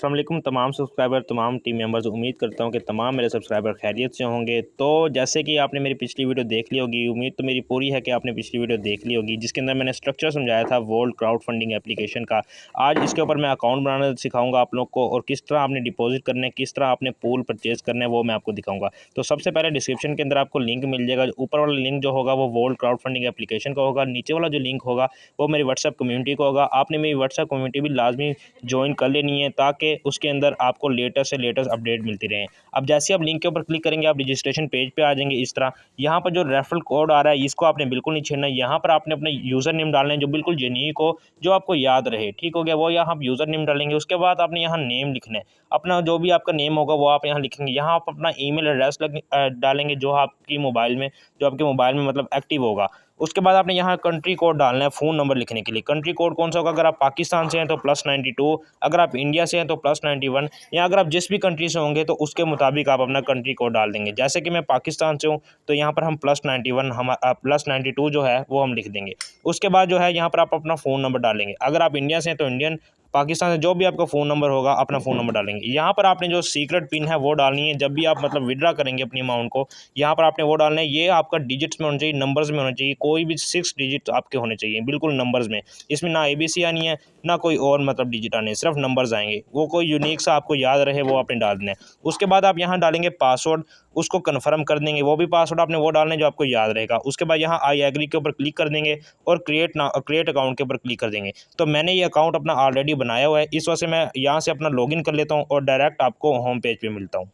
अस्सलाम वालेकुम तमाम सब्सक्राइबर तमाम टीम मेंबर्स। उम्मीद करता हूं कि तमाम मेरे सब्सक्राइबर खैरियत से होंगे। तो जैसे कि आपने मेरी पिछली वीडियो देख ली होगी, उम्मीद तो मेरी पूरी है कि आपने पिछली वीडियो देख ली होगी, जिसके अंदर मैंने स्ट्रक्चर समझाया था वर्ल्ड क्राउड फंडिंग एप्लीकेशन का। आज इसके ऊपर मैं अकाउंट बनाना सिखाऊंगा आप लोग को, और किस तरह आपने डिपॉजिट करना है, किस तरह आपने पूल परचेज करना है, वो मैं आपको दिखाऊंगा। तो सबसे पहले डिस्क्रिप्शन के अंदर आपको लिंक मिल जाएगा। ऊपर वाला लिंक जो होगा वो वर्ल्ड क्राउड फंडिंग एप्लीकेशन का होगा, नीचे वाला जो लिंक होगा वो मेरी व्हाट्सएप कम्युनिटी का होगा। आपने मेरी व्हाट्सएप कम्युनिटी भी लाजमी ज्वाइन कर लेनी है, ताकि उसके अंदर आपको लेटेस्ट से लेटेस्ट अपडेट मिलती रहें। अब जैसे आप लिंक के ऊपर क्लिक करेंगे, आप रजिस्ट्रेशन पेज पे आ जाएंगे। इस तरह यहाँ पर जो रेफरल कोड आ रहा है, इसको आपने बिल्कुल नहीं छेड़ना है। यहाँ पर आपने अपना यूज़र नेम डालना है जो बिल्कुल यूनिक हो, जो आपको याद रहे। ठीक हो गया, वो यहाँ आप यूज़र नेम डालेंगे। उसके बाद आपने यहाँ नेम लिखना है, अपना जो भी आपका नेम होगा वो आप यहाँ लिखेंगे। यहाँ आप अपना ईमेल एड्रेस डालेंगे जो आपके मोबाइल में मतलब एक्टिव होगा। उसके बाद आपने यहाँ कंट्री कोड डालना है फ़ोन नंबर लिखने के लिए। कंट्री कोड कौन सा होगा? अगर आप पाकिस्तान से हैं तो +92, अगर आप इंडिया से हैं तो +91, या अगर आप जिस भी कंट्री से होंगे तो उसके मुताबिक आप अपना कंट्री कोड डाल देंगे। जैसे कि मैं पाकिस्तान से हूँ तो यहाँ पर हम +91 हम +92 जो है वो हम लिख देंगे। उसके बाद जो है यहाँ पर आप अपना फ़ोन नंबर डालेंगे। अगर आप इंडिया से हैं तो इंडियन, पाकिस्तान से जो भी आपका फ़ोन नंबर होगा अपना फ़ोन नंबर डालेंगे। यहाँ पर आपने जो सीक्रेट पिन है वो डालनी है। जब भी आप मतलब विड्रा करेंगे अपनी अमाउंट को, यहाँ पर आपने वो डालना है। ये आपका डिजिट्स में होना चाहिए, नंबर्स में होना चाहिए। कोई भी 6 डिजिट आपके होने चाहिए, बिल्कुल नंबर्स में। इसमें ना ABC आनी है, ना कोई और मतलब डिजिट आने हैं, सिर्फ नंबर्स आएंगे। वो कोई यूनिक सा आपको याद रहे वो आपने डाल देना है। उसके बाद आप यहाँ डालेंगे पासवर्ड, उसको कन्फर्म कर देंगे। वो भी पासवर्ड आपने वो डालना है जो आपको याद रहेगा। उसके बाद यहाँ आई एग्री के ऊपर क्लिक कर देंगे और क्रिएट अकाउंट के ऊपर क्लिक कर देंगे। तो मैंने ये अकाउंट अपना ऑलरेडी बनाया हुआ है, इस वजह से मैं यहाँ से अपना लॉगिन कर लेता हूँ और डायरेक्ट आपको होम पेज पे मिलता हूँ।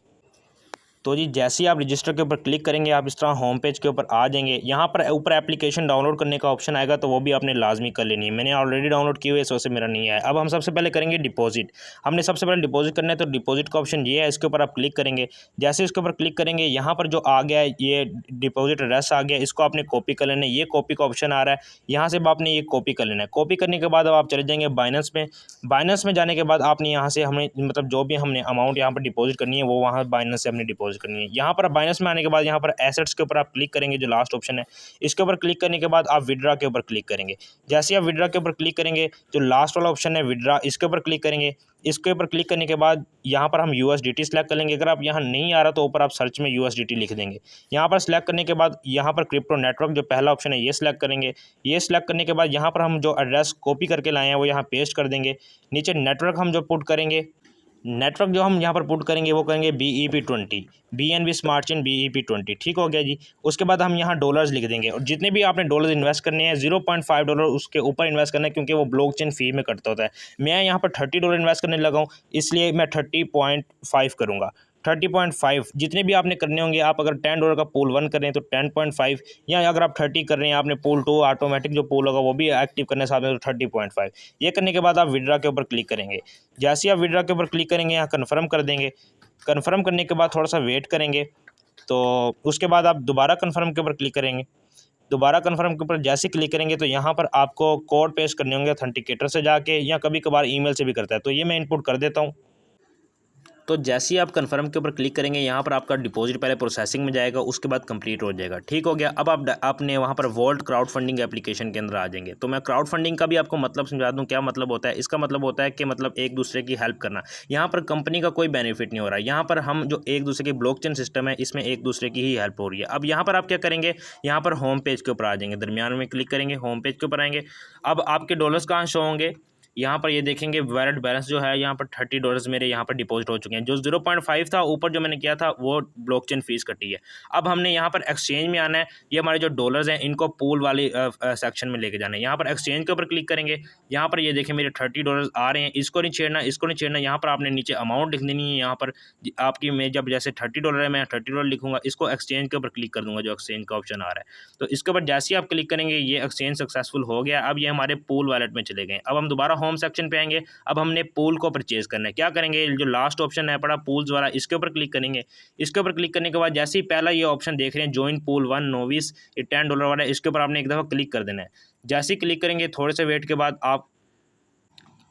तो जी जैसे ही आप रजिस्टर के ऊपर क्लिक करेंगे, आप इस तरह होम पेज के ऊपर आ जाएंगे। यहाँ पर ऊपर एप्लीकेशन डाउनलोड करने का ऑप्शन आएगा, तो वो भी आपने लाजमी कर लेनी है। मैंने ऑलरेडी डाउनलोड की हुई है, इस वजह से मेरा नहीं आया। अब हम सबसे पहले करेंगे डिपॉजिट। हमने सबसे पहले डिपॉजिट करना है, तो डिपॉजिट का ऑप्शन ये है, इसके ऊपर आप क्लिक करेंगे। जैसे इसके ऊपर क्लिक करेंगे, यहाँ पर जो आ गया है ये डिपॉजिट एड्रेस आ गया, इसको आपने कॉपी कर लेना है। ये कॉपी का ऑप्शन आ रहा है, यहाँ से आपने ये कॉपी कर लेना है। कॉपी करने के बाद अब आप चले जाएंगे बाइनेंस में। बाइनेंस में जाने के बाद आपने यहाँ से हमें मतलब जो भी हमने अमाउंट यहाँ पर डिपॉजिट करनी है वो वहाँ बाइनेंस से हमने डिपॉजिट करनी है। यहाँ पर बाइनेंस में आने के बाद यहाँ पर एसेट्स के ऊपर आप क्लिक करेंगे, जो लास्ट ऑप्शन है। इसके ऊपर क्लिक करने के बाद आप विड्रा के ऊपर क्लिक करेंगे। जैसे आप विड्रा के ऊपर क्लिक करेंगे, जो लास्ट वाला ऑप्शन है विड्रा, इसके ऊपर क्लिक करेंगे। इसके ऊपर क्लिक करने के बाद यहाँ पर हम USDT सेलेक्ट कर लेंगे। अगर आप यहाँ नहीं आ रहा तो ऊपर आप सर्च में USDT लिख देंगे। यहाँ पर सेलेक्ट करने के बाद यहाँ पर क्रिप्टो नेटवर्क जो पहला ऑप्शन है ये सिलेक्ट करेंगे। ये सिलेक्ट करने के बाद यहाँ पर हम जो एड्रेस कॉपी करके लाए हैं वो यहाँ पेस्ट कर देंगे। नीचे नेटवर्क हम जो पुट करेंगे, नेटवर्क जो हम यहाँ पर पुट करेंगे वो करेंगे BEP20, BNB smart chain BEP20। ठीक हो गया जी। उसके बाद हम यहाँ डॉलर्स लिख देंगे, और जितने भी आपने डॉलर्स इन्वेस्ट करने हैं $0.5 उसके ऊपर इन्वेस्ट करना है, क्योंकि वो ब्लॉकचेन फी में कटता होता है। मैं यहाँ पर $30 इन्वेस्ट करने लगा हूँ, इसलिए मैं 30.5 करूँगा। 30.5 जितने भी आपने करने होंगे। आप अगर $10 का पूल 1 कर रहे हैं तो 10.5, या अगर आप 30 कर रहे हैं, आपने पूल 2 ऑटोमेटिक जो पूल होगा वो भी एक्टिव करने साथ में, तो 30.5। ये करने के बाद आप विड्रा के ऊपर क्लिक करेंगे। जैसे ही आप विड्रा के ऊपर क्लिक करेंगे, यहाँ कन्फर्म कर देंगे। कन्फर्म करने के बाद थोड़ा सा वेट करेंगे, तो उसके बाद आप दोबारा कन्फर्म के ऊपर क्लिक करेंगे। दोबारा कन्फर्म के ऊपर जैसे क्लिक करेंगे तो यहाँ पर आपको कोड पेस्ट करने होंगे ऑथेंटिकेटर से जाके, या कभी कभार ईमेल से भी करता है, तो ये मैं इनपुट कर देता हूँ। तो जैसे ही आप कन्फर्म के ऊपर क्लिक करेंगे, यहाँ पर आपका डिपॉजिट पहले प्रोसेसिंग में जाएगा, उसके बाद कंप्लीट हो जाएगा। ठीक हो गया। अब आपने वहाँ पर वर्ल्ड क्राउड फंडिंग एप्लीकेशन के अंदर आ जाएंगे। तो मैं क्राउड फंडिंग का भी आपको मतलब समझा दूँ, क्या मतलब होता है। इसका मतलब होता है कि मतलब एक दूसरे की हेल्प करना। यहाँ पर कंपनी का कोई बेनिफिट नहीं हो रहा है, यहाँ पर हम जो एक दूसरे की ब्लॉकचेन सिस्टम है, इसमें एक दूसरे की ही हेल्प हो रही है। अब यहाँ पर आप क्या करेंगे, यहाँ पर होम पेज के ऊपर आ जाएंगे, दरमियान में क्लिक करेंगे, होम पेज के ऊपर आएंगे। अब आपके डॉलर्स कहाँ शो होंगे, यहाँ पर ये देखेंगे वैलेट बैलेंस जो है, यहाँ पर $30 मेरे यहाँ पर डिपॉजिट हो चुके हैं। जो 0.5 था ऊपर जो मैंने किया था वो ब्लॉकचेन फीस कटी है। अब हमने यहाँ पर एक्सचेंज में आना है। ये हमारे जो डॉलर्स हैं इनको पूल वाली सेक्शन में लेके जाना है। यहाँ पर एक्सचेंज के ऊपर क्लिक करेंगे। यहाँ पर ये देखें मेरे $30 आ रहे हैं, इसको नहीं छेड़ना, इसको नहीं छेड़ना। यहाँ पर आपने नीचे अमाउंट लिख देनी है। यहाँ पर आपकी मैं जब जैसे $30 है, मैं $30 लिखूंगा, इसको एक्सचेंज के ऊपर क्लिक कर दूंगा, जो एक्सचेंज का ऑप्शन आ रहा है। तो इसके ऊपर जैसे ही आप क्लिक करेंगे, ये एक्सचेंज सक्सेसफुल हो गया। अब ये हमारे पूल वॉलेट में चले गए। अब हम दोबारा होम सेक्शन पे आएंगे। अब हमने पूल को परचेज करना है। क्या करेंगे, जो लास्ट ऑप्शन है पड़ा पूल्स वाला, इसके ऊपर क्लिक करेंगे। इसके ऊपर क्लिक करने के बाद जैसे ही पहला ये ऑप्शन देख रहे हैं ज्वाइन पूल 1 नोविस, ये $10 वाला है, इसके ऊपर आपने एक दफ़ा क्लिक कर देना है। जैसे ही क्लिक करेंगे, थोड़े से वेट के बाद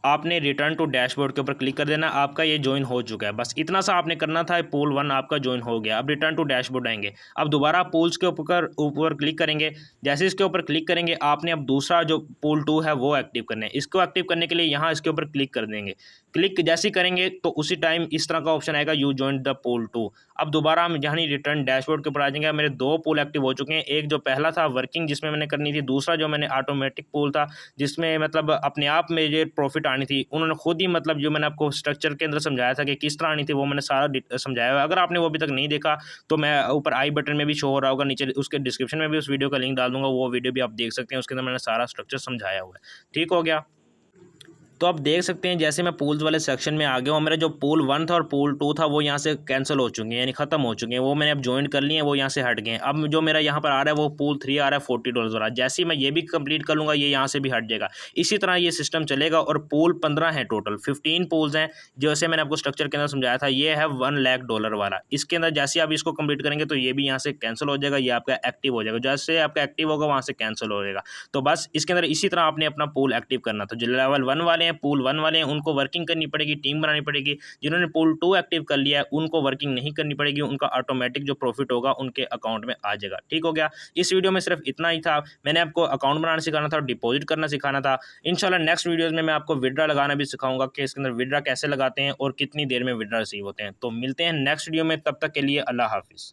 आपने रिटर्न टू डैशबोर्ड के ऊपर क्लिक कर देना, आपका ये ज्वाइन हो चुका है। बस इतना सा आपने करना था, पूल 1 आपका ज्वाइन हो गया। अब रिटर्न टू डैशबोर्ड आएंगे, अब दोबारा पूल्स के ऊपर क्लिक करेंगे। जैसे इसके ऊपर क्लिक करेंगे, आपने अब दूसरा जो पूल 2 है वो एक्टिव करना है। इसको एक्टिव करने के लिए यहाँ इसके ऊपर क्लिक कर देंगे। क्लिक जैसे ही करेंगे तो उसी टाइम इस तरह का ऑप्शन आएगा, यू जॉइन द पूल 2। अब दोबारा हम यहाँ रिटर्न डैशबोर्ड के ऊपर आ जाएंगे। मेरे 2 पूल एक्टिव हो चुके हैं, एक जो पहला था वर्किंग जिसमें मैंने करनी थी, दूसरा जो मैंने ऑटोमेटिक पूल था जिसमें मतलब अपने आप में जो प्रॉफिट आनी थी। उन्होंने खुद ही मतलब जो मैंने आपको स्ट्रक्चर के अंदर समझाया था कि किस तरह आनी थी, वो मैंने सारा समझाया हुआ है। अगर आपने वो अभी तक नहीं देखा तो मैं ऊपर आई बटन में भी शो हो रहा होगा, नीचे उसके डिस्क्रिप्शन में भी उस वीडियो का लिंक डाल दूंगा, वो वीडियो भी आप देख सकते हैं। उसके अंदर मैंने सारा स्ट्रक्चर समझाया हुआ है। ठीक हो गया। तो आप देख सकते हैं जैसे मैं पूल्स वाले सेक्शन में आ गया हूँ, मेरा जो पूल 1 था और पूल 2 था वो यहाँ से कैंसिल हो चुके हैं, यानी ख़त्म हो चुके हैं। वो मैंने अब ज्वाइन कर लिए हैं, वो यहाँ से हट गए हैं। अब जो मेरा यहाँ पर आ रहा है वो पूल 3 आ रहा है $40 वाला। जैसे ही मैं ये भी कंप्लीट कर लूँगा, ये यहाँ से भी हट जाएगा। इसी तरह ये सिस्टम चलेगा। और पूल 15 है, टोटल 15 पूल्स हैं। जैसे मैंने आपको स्ट्रक्चर के अंदर समझाया था, ये है $1 लाख वाला। इसके अंदर जैसे आप इसको कंप्लीट करेंगे तो ये भी यहाँ से कैंसिल हो जाएगा, ये आपका एक्टिव हो जाएगा। जैसे आपका एक्टिव होगा वहाँ से कैंसिल हो जाएगा। तो बस इसके अंदर इसी तरह आपने अपना पूल एक्टिव करना। तो जो लेवल 1 वाले हैं, पूल 1 वाले हैं, उनको वर्किंग करनी पड़ेगी, टीम बनानी पड़ेगी। जिन्होंने पूल 2 एक्टिव कर लिया है उनको वर्किंग नहीं करनी पड़ेगी, उनका ऑटोमेटिक जो प्रॉफिट होगा उनके अकाउंट में आ जाएगा। ठीक हो गया। इस वीडियो में सिर्फ इतना ही था। मैंने आपको अकाउंट बनाना सिखाना था और डिपॉजिट करना सिखाना था। इंशाल्लाह नेक्स्ट वीडियोज़ में मैं आपको विड्रा लगाना भी सिखाऊंगा कि इसके अंदर विड्रा कैसे लगाते हैं और कितनी देर में विड्रा रिसीव होते हैं। तो मिलते हैं नेक्स्ट वीडियो में, तब तक के लिए अल्लाह हाफिज़।